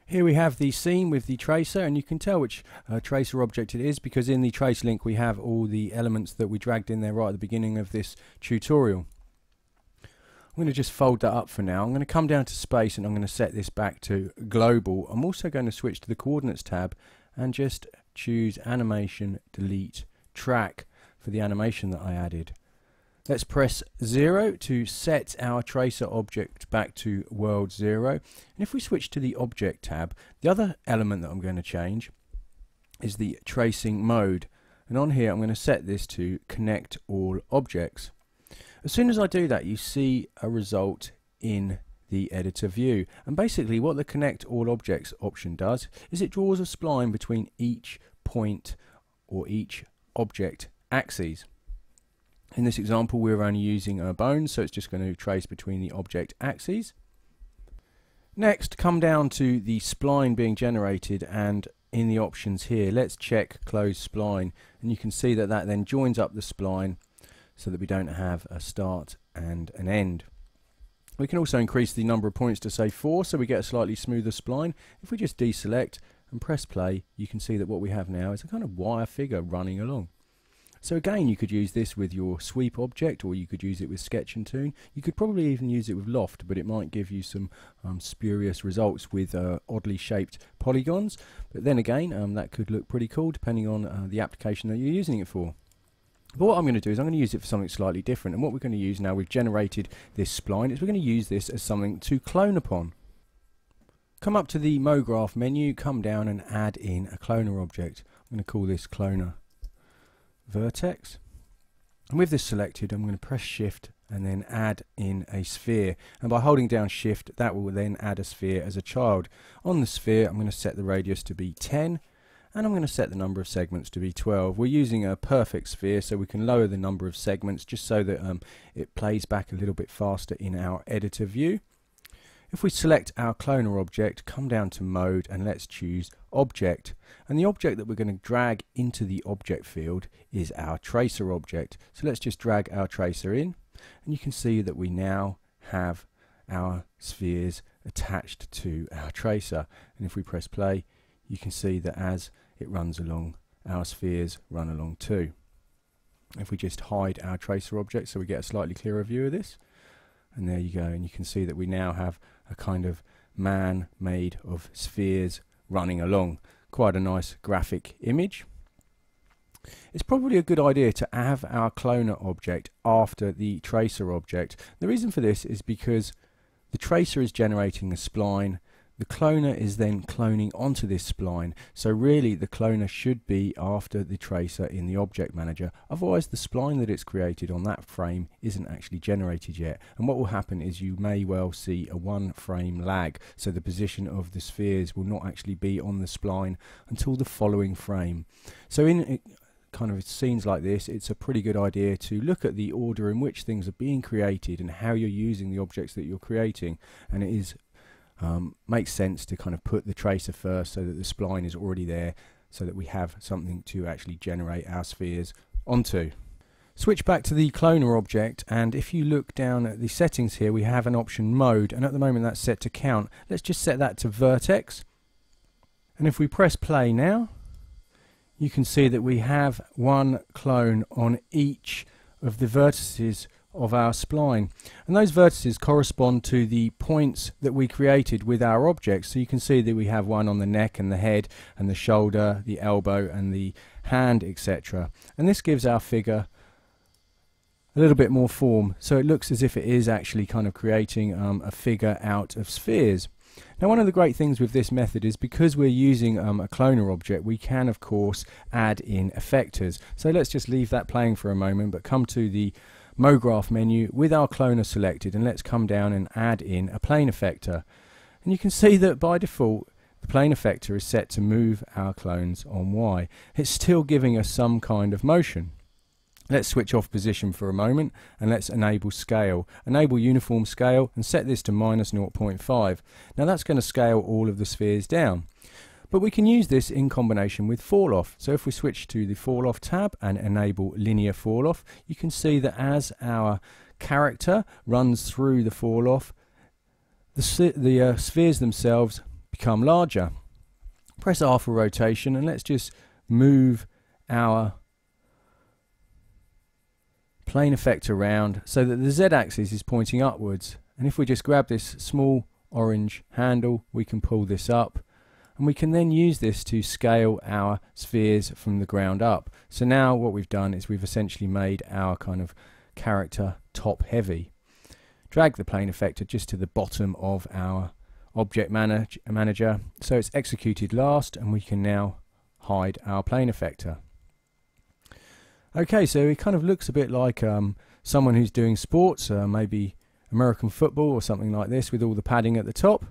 Here we have the scene with the tracer, and you can tell which tracer object it is because in the trace link we have all the elements that we dragged in there right at the beginning of this tutorial. I'm going to just fold that up for now. I'm going to come down to space and I'm going to set this back to global. I'm also going to switch to the coordinates tab and just choose animation, delete, track for the animation that I added. Let's press 0 to set our tracer object back to world 0. And if we switch to the object tab, the other element that I'm going to change is the tracing mode. And on here I'm going to set this to connect all objects. As soon as I do that, you see a result in the editor view. And basically what the connect all objects option does is it draws a spline between each point or each object axes. In this example we're only using a bone, so it's just going to trace between the object axes. Next, come down to the spline being generated, and in the options here let's check close spline, and you can see that that then joins up the spline so that we don't have a start and an end. We can also increase the number of points to say 4 so we get a slightly smoother spline. If we just deselect and press play, you can see that what we have now is a kind of wire figure running along. So again, you could use this with your sweep object, or you could use it with sketch and tune. You could probably even use it with loft, but it might give you some spurious results with oddly shaped polygons. But then again, that could look pretty cool depending on the application that you're using it for. But what I'm going to do is I'm going to use it for something slightly different. And what we're going to use now we've generated this spline is we're going to use this as something to clone upon. Come up to the MoGraph menu, come down and add in a cloner object. I'm going to call this cloner Vertex, and with this selected I'm going to press shift and then add in a sphere, and by holding down shift that will then add a sphere as a child. On the sphere I'm going to set the radius to be 10 and I'm going to set the number of segments to be 12. We're using a perfect sphere so we can lower the number of segments just so that it plays back a little bit faster in our editor view. If we select our cloner object, come down to mode and let's choose object, and the object that we're going to drag into the object field is our tracer object. So let's just drag our tracer in, and you can see that we now have our spheres attached to our tracer, and if we press play you can see that as it runs along our spheres run along too. If we just hide our tracer object so we get a slightly clearer view of this, and there you go, and you can see that we now have a kind of man made of spheres running along. Quite a nice graphic image. It's probably a good idea to have our cloner object after the tracer object. The reason for this is because the tracer is generating a spline, the cloner is then cloning onto this spline, so really the cloner should be after the tracer in the object manager, otherwise the spline that it's created on that frame isn't actually generated yet, and what will happen is you may well see a 1 frame lag, so the position of the spheres will not actually be on the spline until the following frame. So in kind of scenes like this, it's a pretty good idea to look at the order in which things are being created and how you're using the objects that you're creating, and it is makes sense to kind of put the tracer first so that the spline is already there so that we have something to actually generate our spheres onto. Switch back to the cloner object, and if you look down at the settings here we have an option mode, and at the moment that's set to count. Let's just set that to vertex, and if we press play now you can see that we have one clone on each of the vertices of our spline, and those vertices correspond to the points that we created with our objects. So you can see that we have one on the neck and the head and the shoulder, the elbow and the hand, etc. And this gives our figure a little bit more form, so it looks as if it is actually kind of creating a figure out of spheres. Now one of the great things with this method is because we're using a cloner object, we can of course add in effectors. So let's just leave that playing for a moment, but come to the MoGraph menu with our cloner selected, and let's come down and add in a plane effector. And you can see that by default the plane effector is set to move our clones on Y. It's still giving us some kind of motion. Let's switch off position for a moment and let's enable scale. Enable uniform scale and set this to -0.5. Now that's going to scale all of the spheres down. But we can use this in combination with fall off. So if we switch to the fall off tab and enable linear fall off, you can see that as our character runs through the fall off, the spheres themselves become larger. Press R for rotation, and let's just move our plane effect around so that the Z-axis is pointing upwards. And if we just grab this small orange handle, we can pull this up, and we can then use this to scale our spheres from the ground up. So now what we've done is we've essentially made our kind of character top heavy. Drag the plane effector just to the bottom of our object manager so it's executed last, and we can now hide our plane effector. Okay, so it kind of looks a bit like someone who's doing sports, maybe American football or something like this, with all the padding at the top.